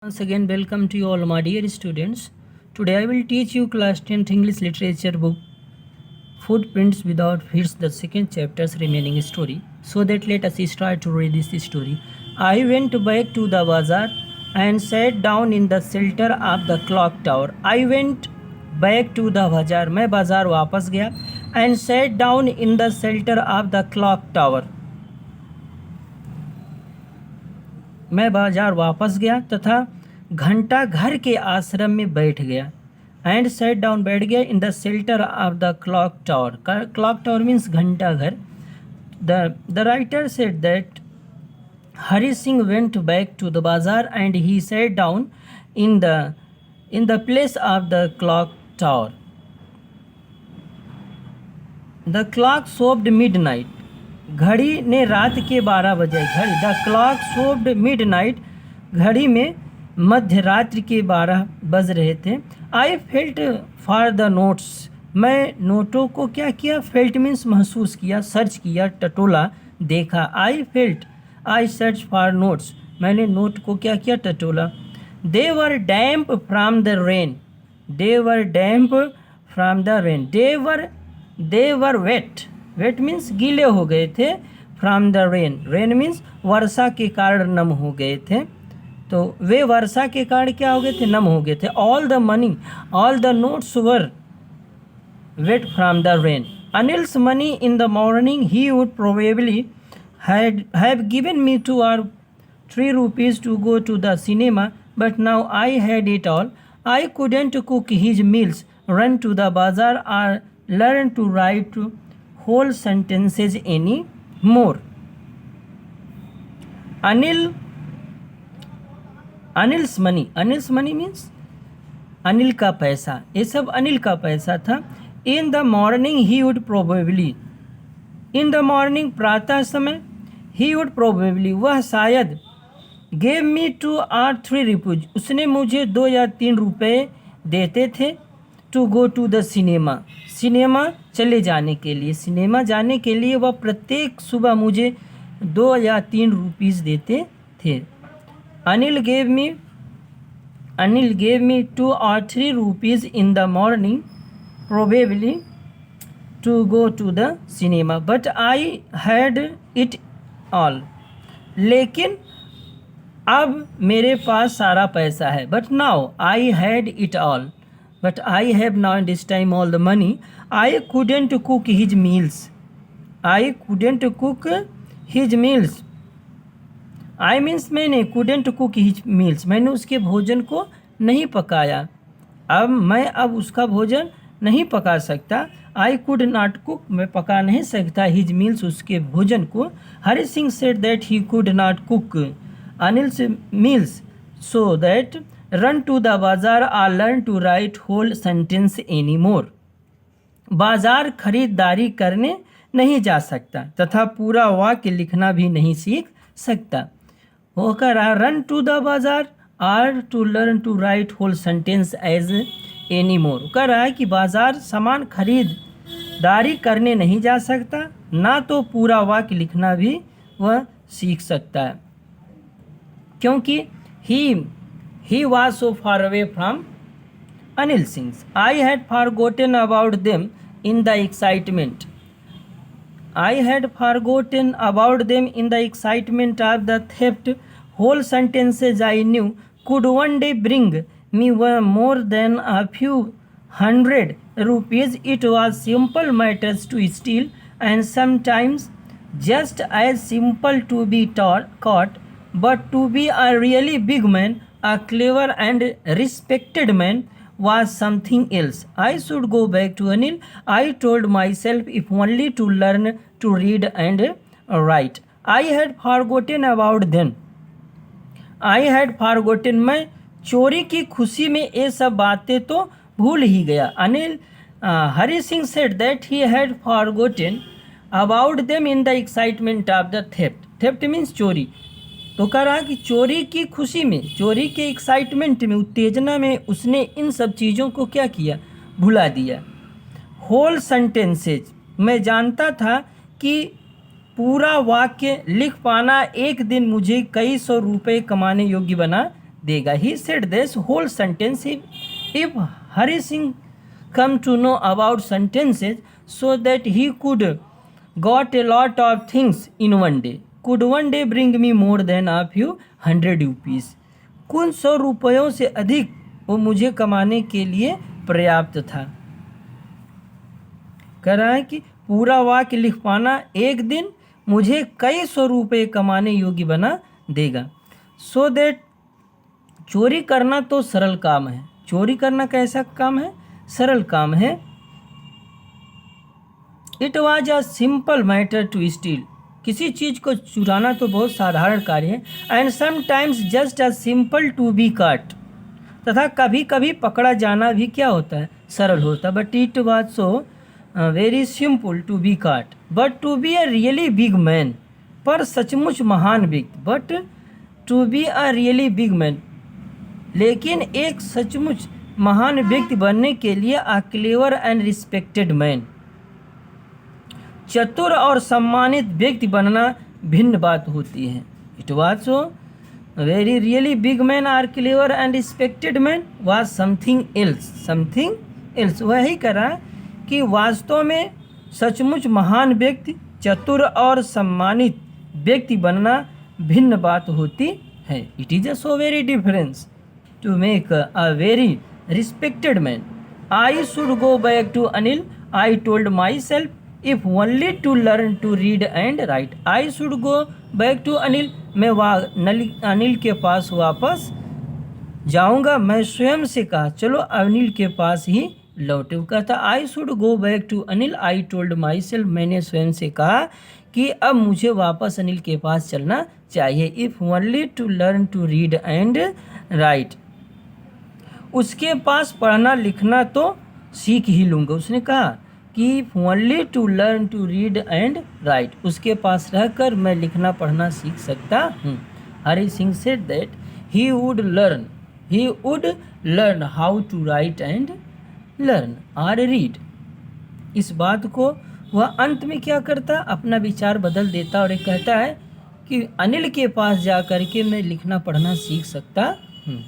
Once again, welcome to you all, my dear students. Today, I will teach you class 10th English literature book Footprints Without Feet, the second chapter's remaining story. So that let us start to read this story. I went back to the bazaar and sat down in the shelter of the clock tower. I went back to the bazaar. मैं बाजार वापस गया and sat down in the shelter of the clock tower. मैं बाजार वापस गया तथा घंटा घर के आश्रम में बैठ गया एंड सेट डाउन बैठ गया in the shelter of the clock tower. Clock tower means घंटा घर. The writer said that Hari Singh went back to the bazaar and he set down in the place of the clock tower. The clock showed midnight. घड़ी ने रात के 12 बजे. घड़ी the clock showed midnight. घड़ी में मध्य रात्रि के 12 बज रहे थे. I felt for the notes. मैं नोटों को क्या किया? फेल्ट मीन्स महसूस किया, सर्च किया, टटोला, देखा. I search for notes. मैंने नोट को क्या किया? टटोला. They were damp from the rain. They were damp from the rain. They were wet. Wet means गीले हो गए थे. From the rain. Rain means वर्षा के कारण नम हो गए थे. तो वे वर्षा के कारण क्या हो गए थे? नम हो गए थे. All the notes were wait from the rain. Anil's money in the morning he would probably have given me 2 or 3 rupees to go to the cinema, but now I had it all. I couldn't cook his meals, run to the bazaar, or learn to write whole sentences any more. Anil's money means Anil का पैसा. ये सब अनिल का पैसा था. In the morning he would probably. In the morning प्रातः समय. He would probably वह शायद. Gave me 2 or 3 rupees. उसने मुझे 2 या 3 रुपये देते थे. To go to the cinema चले जाने के लिए. सिनेमा जाने के लिए वह प्रत्येक सुबह मुझे 2 या 3 रुपीस देते थे. Anil gave me 2 or 3 rupees in the morning, probably to go to the cinema, but I had it all. लेकिन अब मेरे पास सारा पैसा है. But now I had it all. But I have now this time all the money. I couldn't cook his meals. I means मैंने couldn't cook his meals. मैंने उसके भोजन को नहीं पकाया. अब उसका भोजन नहीं पका सकता. I could not cook. मैं पका नहीं सकता his meals. उसके भोजन को. Hari Singh said that he could not cook Anil's meals, so that run to the bazaar or learn to write whole sentence anymore. बाजार खरीदारी करने नहीं जा सकता तथा पूरा वाक्य लिखना भी नहीं सीख सकता. वो कह रहा रन टू द बाजार और to learn to write whole sentence as any more. कह रहा है कि बाजार सामान खरीदारी करने नहीं जा सकता, ना तो पूरा वाक्य लिखना भी वह सीख सकता है, क्योंकि he was so far away from Anil Singh. I had forgotten about them in the excitement. Of the theft. Whole sentences I knew could one day bring me more than a few hundred rupees. It was simple matters to steal, and sometimes just as simple to be caught. But to be a really big man, a clever and respected man, was something else. I should go back to Anil, I told myself, if only to learn to read and write. I had forgotten about them. मैं चोरी की खुशी में ये सब बातें तो भूल ही गया. Hari Singh said that he had forgotten about them in the excitement of the theft. Theft means चोरी. तो कह रहा कि चोरी की खुशी में, चोरी के एक्साइटमेंट में, उत्तेजना में उसने इन सब चीज़ों को क्या किया? भुला दिया. Whole sentences. मैं जानता था कि पूरा वाक्य लिख पाना एक दिन मुझे कई 100 रुपये कमाने योग्य बना देगा। He said this whole sentence if Hari Singh come to know about sentences so that he could got a lot of things in one day, could one day bring me more than a few hundred rupees। कुछ 100 रुपयों से अधिक वो मुझे कमाने के लिए पर्याप्त था। कह रहा है कि पूरा वाक्य लिख पाना एक दिन मुझे कई 100 रुपये कमाने योग्य बना देगा। सो दैट चोरी करना तो सरल काम है। चोरी करना कैसा काम है? सरल काम है। It was a simple matter to steal. किसी चीज़ को चुराना तो बहुत साधारण कार्य है। And sometimes just a simple to be caught. तथा कभी कभी पकड़ा जाना भी क्या होता है? सरल होता है। But it was so very simple to be caught but to be a really big man. पर सचमुच महान व्यक्ति, but to be a really big man, लेकिन एक सचमुच महान व्यक्ति बनने के लिए a clever and respected man, चतुर और सम्मानित व्यक्ति बनना भिन्न बात होती है। It was so very really big man or clever and respected man was something else. Something else वही करा कि वास्तव में सचमुच महान व्यक्ति, चतुर और सम्मानित व्यक्ति बनना भिन्न बात होती है। It is a so very difference to make a very respected man। I should go back to Anil, I told myself, if only to learn to read and write। I should go back to Anil। मैं अनिल के पास वापस जाऊंगा। मैं स्वयं से कहा चलो अनिल के पास ही लौटे। कहता I should go back to Anil, I told myself। मैंने स्वयं से कहा कि अब मुझे वापस अनिल के पास चलना चाहिए। if only to learn to read and write। उसके पास पढ़ना लिखना तो सीख ही लूँगा। उसने कहा कि only to learn to read and write. उसके पास रहकर मैं लिखना पढ़ना सीख सकता हूँ। Hari Singh said that he would learn how to write and learn or read. इस बात को वह अंत में क्या करता, अपना विचार बदल देता और एक कहता है कि अनिल के पास जा कर के मैं लिखना पढ़ना सीख सकता हूँ।